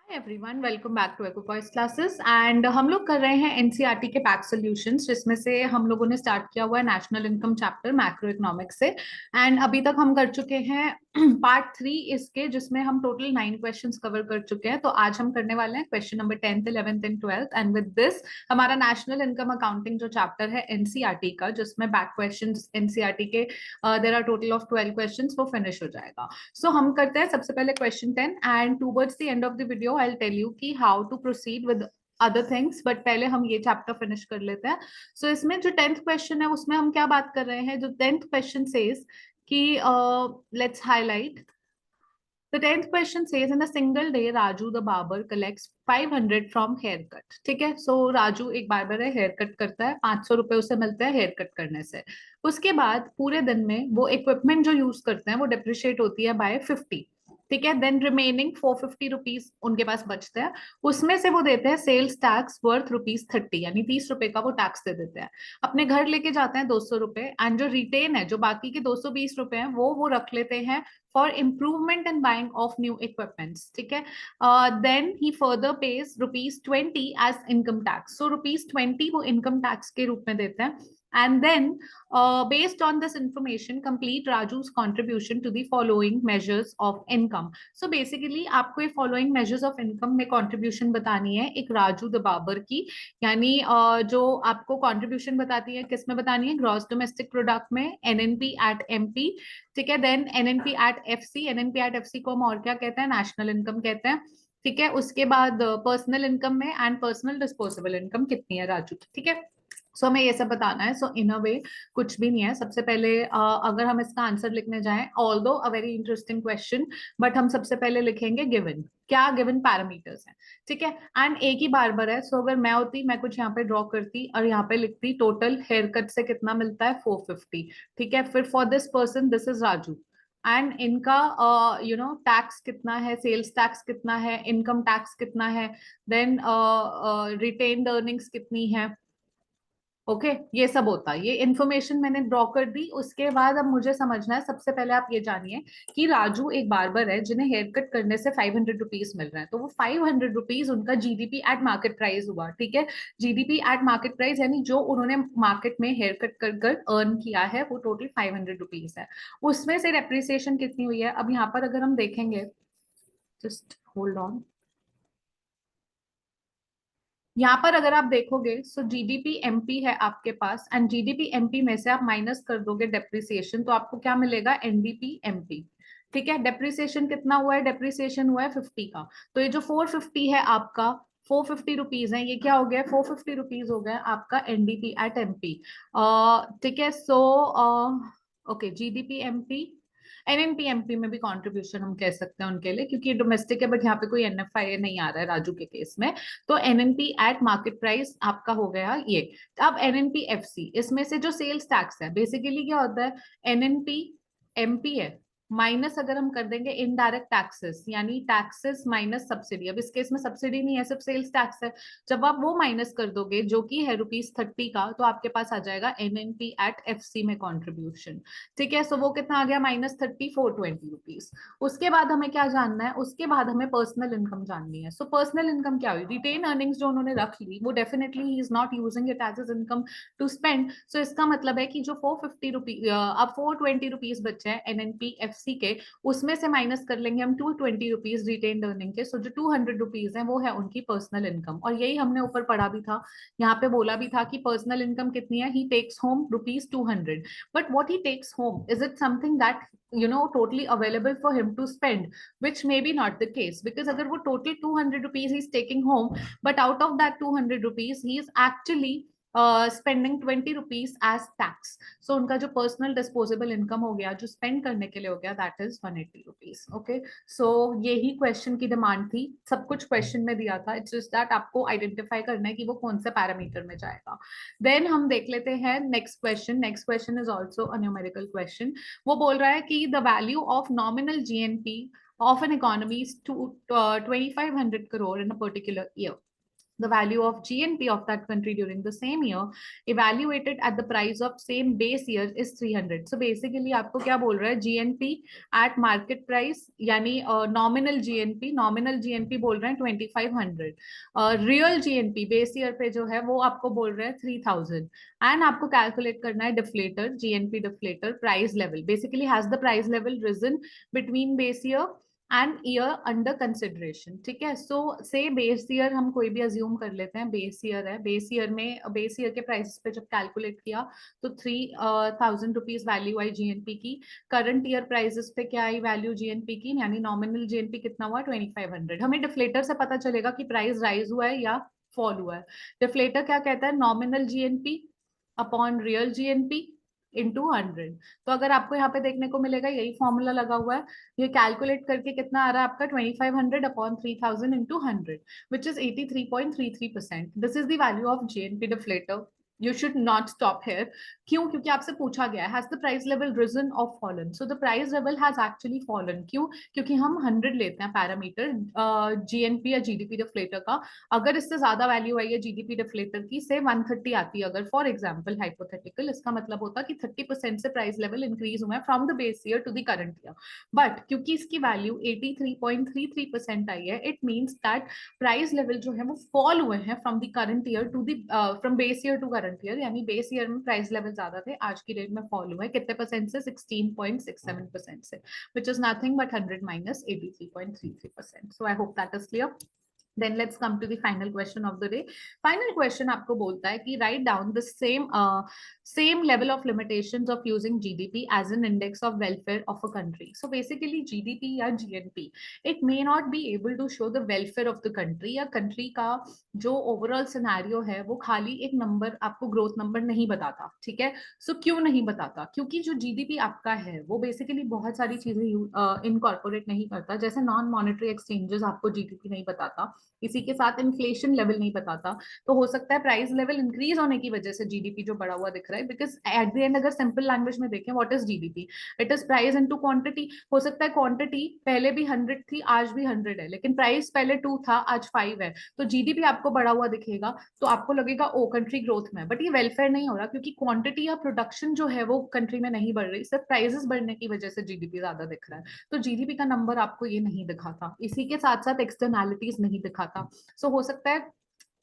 Hi everyone, welcome back to Ecoholics classes. And हम लोग कर रहे हैं एनसीईआरटी के पैक सॉल्यूशंस, जिसमें से हम लोगों ने स्टार्ट किया हुआ है national income chapter macro economics से। एंड अभी तक हम कर चुके हैं पार्ट 3 इसके, जिसमें हम टोटल 9 क्वेश्चंस कवर कर चुके हैं। तो आज हम करने वाले हैं question number 10th 11th and 12th। And with this हमारा नेशनल इनकम अकाउंटिंग जो चैप्टर है एनसीईआरटी का, जिसमें बैक क्वेश्चंस एनसीईआरटी के there are total of 12 questions, वो फिनिश हो जाएगा। सो हम करते हैं सबसे पहले question 10 and towards the end of the video I will tell you कि how to proceed with other things, but पहले हम ये चैप्टर फिनिश कर लेते हैं। सो इसमें जो 10th क्वेश्चन है उसमें हम क्या बात कर रहे हैं। जो 10th क्वेश्चन सेज कि let's highlight the 10th question says in a single day Raju the barber collects 500 from haircut। ठीक है, सो राजू एक बार्बर है, हेयर कट करता है, 500 रुपए उसे मिलते हैं हेयर कट करने से। उसके बाद पूरे दिन में वो इक्विपमेंट जो यूज करते हैं वो डिप्रिशिएट होती है बाय 50। ठीक है, देन रिमेनिंग 450 रुपीज उनके पास बचते हैं। उसमें से वो देते हैं सेल्स टैक्स वर्थ ₹30, यानी 30 रुपए का वो टैक्स दे देते हैं। अपने घर लेके जाते हैं 200 रुपए, एंड जो रिटेन है, जो बाकी के 220 रुपए हैं, वो रख लेते हैं for improvement and buying of new equipments. ठीक है, देन ही further page ₹20 as income tax. So ₹20 वो इनकम टैक्स के रूप में देते हैं। And then, based on this information, complete Raju's contribution to the following measures of income. So basically, आपको ये following measures of income में contribution बतानी है एक राजू द बाबर की। यानी जो आपको contribution बताती है, किस में बतानी है? ग्रॉस डोमेस्टिक प्रोडक्ट में, एनएनपी एट एमपी। ठीक है, then NNP at FC. NNP at FC को हम और क्या कहते हैं? नेशनल इनकम कहते हैं। ठीक है, उसके बाद पर्सनल इनकम में एंड पर्सनल डिस्पोजेबल इनकम कितनी है राजू की। ठीक है, सो हमें ये सब बताना है। सो इन अ वे कुछ भी नहीं है। सबसे पहले अगर हम इसका आंसर लिखने जाएं, although a very interesting question, but हम सबसे पहले लिखेंगे गिवन। क्या गिवन पैरामीटर्स हैं? ठीक है, एंड एक ही बार्बर है। सो अगर मैं होती, मैं कुछ यहाँ पे ड्रॉ करती और यहाँ पे लिखती टोटल हेयर कट से कितना मिलता है 450। ठीक है, फिर for this person this is Raju, and इनका टैक्स कितना है, सेल्स टैक्स कितना है, इनकम टैक्स कितना है, देन रिटेन्ड अर्निंग्स कितनी है। ओके, ये सब होता है। ये इन्फॉर्मेशन मैंने ड्रॉ कर दी। उसके बाद अब मुझे समझना है, सबसे पहले आप ये जानिए कि राजू एक बार्बर है जिन्हें हेयर कट करने से 500 रुपीज मिल रहे हैं। तो वो 500 रुपीज उनका जीडीपी एट मार्केट प्राइस हुआ। ठीक है, जीडीपी एट मार्केट प्राइस यानी जो उन्होंने मार्केट में हेयर कट कर कर अर्न किया है, वो टोटल 500 रुपीज है। उसमें से डेप्रिसिएशन कितनी हुई है? अब यहाँ पर अगर हम देखेंगे, जस्ट होल्ड ऑन, यहाँ पर अगर आप देखोगे, सो जीडीपी एमपी है आपके पास, एंड जीडीपी एमपी में से आप माइनस कर दोगे डेप्रिसिएशन, तो आपको क्या मिलेगा? NDP MP. ठीक है, डेप्रिसिएशन कितना हुआ है? डेप्रिसिएशन हुआ है 50 का। तो ये जो 450 है आपका, 450 रुपीज है, ये क्या हो गया? 450 रुपीज हो गया आपका एनडीपी एट एमपी। ठीक है, so okay, GDP MP, NNP MP में भी कंट्रीब्यूशन हम कह सकते हैं उनके लिए, क्योंकि डोमेस्टिक है, बट यहाँ पे कोई एनएफआई नहीं आ रहा है राजू के केस में। तो एनएनपी एट मार्केट प्राइस आपका हो गया ये। अब एनएनपी एफसी, इसमें से जो सेल्स टैक्स है, बेसिकली क्या होता है? एनएनपी एमपी है, माइनस अगर हम कर देंगे इनडायरेक्ट टैक्सेस, यानी टैक्सेस माइनस सब्सिडी। अब इस केस में सब्सिडी नहीं है, सिर्फ सेल्स टैक्स है। जब आप वो माइनस कर दोगे, जो कि है ₹30 का, तो आपके पास आ जाएगा एनएनपी एट एफसी में कॉन्ट्रीब्यूशन। ठीक है, सो वो कितना आ गया? -30, 420 रुपीज। उसके बाद हमें क्या जानना है? उसके बाद हमें पर्सनल इनकम जाननी है। सो पर्सनल इनकम क्या हुई? रिटेन अर्निंग्स जो उन्होंने रख ली, वो डेफिनेटली ही is not using it as income to spend. So इसका मतलब है कि जो 450 रुपीज, अब 420 रुपीज बचे हैं एनएनपीएफसी के, उसमें से माइनस कर लेंगे हम 220 रुपीज रिटेन अर्निंग के। सो जो 200 रुपीज है वो है उनकी पर्सनल इनकम। और यही हमने ऊपर पढ़ा भी था, यहाँ पे बोला भी था कि पर्सनल इनकम कितनी है? ही takes home ₹200। But what he takes home, is it something that totally available for him to spend? Which may be not the case, because अगर वो total 200 rupees he's taking home, but out of that 200 rupees he is actually spending 20 rupees as tax. So उनका जो personal disposable income हो गया, जो spend करने के लिए हो गया, that is 180 rupees. Okay, so यही question की डिमांड थी। सब कुछ question में दिया था, it's just that आपको identify करना है कि वो कौन से पैरामीटर में जाएगा। देन हम देख लेते हैं next question. Next question is also a numerical question. वो बोल रहा है कि the value of nominal GNP of an economy is to 2500 crore in a particular year. the value of GNP of that country during the same year evaluated at the price of same base year is 300. So basically आपको क्या बोल रहा है, GNP at market price यानी nominal GNP बोल रहे हैं 2500, real GNP base year पे जो है वो आपको बोल रहे हैं 3000, एंड आपको कैलकुलेट करना है deflator, GNP deflator price level, basically has the price level reason between base year and year under consideration, ठीक है। सो से बेस ईयर हम कोई भी अज्यूम कर लेते हैं, बेस ईयर है, बेस ईयर में बेस ईयर के प्राइस पे जब कैलकुलेट किया तो 3000 रुपीज वैल्यू आई जीएनपी की। करंट ईयर प्राइसेस पे क्या आई वैल्यू जीएनपी की, यानी नॉमिनल जीएनपी कितना हुआ 2500। हमें डिफ्लेटर से पता चलेगा कि प्राइस राइज हुआ है या फॉल हुआ है। डिफ्लेटर क्या कहता है, nominal GNP upon real GNP into 100। तो अगर आपको यहाँ पे देखने को मिलेगा यही फॉर्मूला लगा हुआ है, ये कैलकुलेट करके कितना आ रहा है आपका 2500 upon 3000 into 100 which is 83.33%। This is the value of GNP deflator. You should not stop here. क्यों? क्योंकि आपसे पूछा गया has the price level risen और fallen, so the price level has actually fallen. क्यों? क्योंकि हम 100 लेते हैं पैरामीटर जीएनपी या जीडीपी डिफ्लेटर का। अगर इससे ज्यादा वैल्यू आई है जीडीपी डिफ्लेटर की, से 130 आती है अगर, फॉर एग्जाम्पल हाइपोथेटिकल, इसका मतलब होता कि 30% से प्राइस लेवल इंक्रीज हुआ है from the base year to the current year. But क्योंकि इसकी वैल्यू 83.33% आई है, it means that price level जो है वो फॉल हुए हैं from the current year to the from base year to current year, यानी बेस ईयर में प्राइस लेवल ज्यादा थे, आज की डेट में फॉल हुए हैं कितने परसेंट से, 16.67% से, which is nothing but 100 minus 83.33%. So I hope that is clear. Then let's come to the final question of the day. Final question आपको बोलता है कि write down the same level of limitations of using GDP as an index of welfare of a country. So basically GDP या GNP, it may not be able to show the welfare of the country, या country का जो overall scenario है वो खाली एक number आपको growth number नहीं बताता, ठीक है। So क्यों नहीं बताता? क्योंकि जो GDP आपका है वो बेसिकली बहुत सारी चीजें इनकॉर्पोरेट नहीं करता, जैसे नॉन मॉनेटरी एक्सचेंजेस आपको GDP नहीं बताता, इसी के साथ इन्फ्लेशन लेवल नहीं बताता। तो हो सकता है प्राइस लेवल इंक्रीज होने की वजह से जीडीपी जो बढ़ा हुआ दिख रहा है, बिकॉज एट द एंड अगर सिंपल लैंग्वेज में देखें what is GDP, it is price into quantity. हो सकता है क्वांटिटी पहले भी 100 थी आज भी 100 है, लेकिन प्राइस पहले 2 था आज 5 है, तो जीडीपी आपको बढ़ा हुआ दिखेगा, तो आपको लगेगा ओ कंट्री ग्रोथ में, बट ये वेलफेयर नहीं हो रहा, क्योंकि क्वांटिटी या प्रोडक्शन जो है वो कंट्री में नहीं बढ़ रही, सिर्फ प्राइसेस बढ़ने की वजह से जीडीपी ज्यादा दिख रहा है। तो जीडीपी का नंबर आपको ये नहीं दिखाता, इसी के साथ साथ एक्सटर्नैलिटीज नहीं दिखाता। सो हो सकता है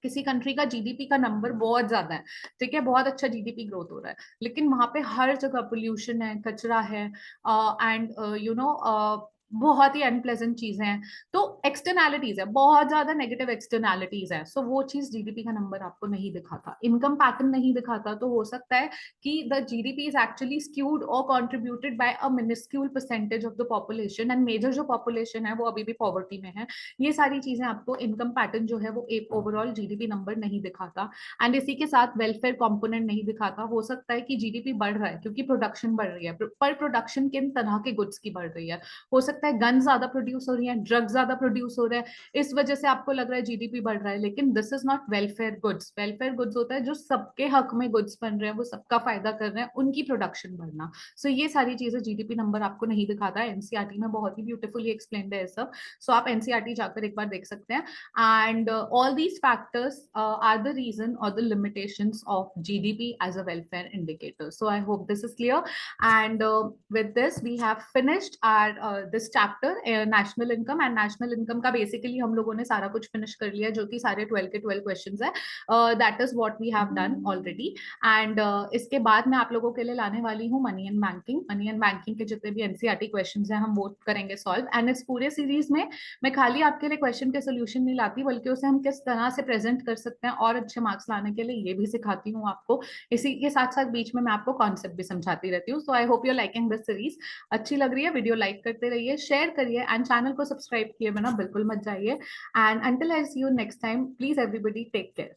किसी कंट्री का जीडीपी का नंबर बहुत ज्यादा है, ठीक है, बहुत अच्छा जीडीपी ग्रोथ हो रहा है, लेकिन वहां पे हर जगह पोल्यूशन है, कचरा है, एंड यू नो बहुत ही अनप्लेजेंट चीजें हैं, तो एक्सटर्नैलिटीज है, बहुत ज्यादा नेगेटिव एक्सटर्नैलिटीज है, सो वो चीज जीडीपी का नंबर आपको नहीं दिखाता, इनकम पैटर्न नहीं दिखाता। तो हो सकता है कि the GDP is actually skewed और contributed by a minuscule percentage of the population, and major जो पॉपुलेशन है वो अभी भी पॉवर्टी में है। ये सारी चीजें आपको इनकम पैटर्न जो है वो एक ओवरऑल जीडीपी नंबर नहीं दिखाता, एंड इसी के साथ वेलफेयर कंपोनेंट नहीं दिखाता। हो सकता है कि जीडीपी बढ़ रहा है क्योंकि प्रोडक्शन बढ़ रही है, पर प्रोडक्शन किन तरह के गुड्स की बढ़ रही है, हो सकता है गन ज्यादा प्रोड्यूस हो रही है, ड्रग्स ज्यादा प्रोड्यूस हो रहे हैं, इस वजह से आपको लग रहा है जीडीपी बढ़ रहा है, लेकिन this is not welfare goods. Welfare goods होता है जो सबके हक में गुड्स बन रहे हैं, वो सबका फायदा कर रहे हैं, उनकी प्रोडक्शन बढ़ना। सो ये सारी चीजें जीडीपी नंबर आपको नहीं दिखाता है, एनसीईआरटी में बहुत ही ब्यूटीफुली एक्सप्लेन्ड है सब, सो आप एनसीईआरटी जाकर एक बार देख सकते हैं। And all these factors are the reason और the limitations of GDP as a welfare indicator. So I hope this is clear, and with this we have finished our this chapter national income. And national income का basically हम लोगों ने सारा कुछ finish कर लिया, जो कि सारे 12 के 12 क्वेश्चंस है, that is what we have done already. And इसके बाद मैं आप लोगों के लिए लाने वाली हूँ money and banking. Money and banking के जितने भी एनसीईआरटी क्वेश्चंस हैं हम वो करेंगे सॉल्व, एंड इस पूरे सीरीज में मैं खाली आपके लिए क्वेश्चन के सोल्यूशन नहीं लाती, बल्कि उसे हम किस तरह से प्रेजेंट कर सकते हैं और अच्छे मार्क्स लाने के लिए ये भी सिखाती हूँ आपको। इसी के साथ साथ बीच में मैं आपको कॉन्सेप्ट भी समझाती रहती हूँ। So I hope you liking this series. अच्छी लग रही है वीडियो, लाइक करते रहिए, शेयर करिए, एंड चैनल को सब्सक्राइब किए बिना बिल्कुल मत जाइए। And until I see you next time, please everybody take care.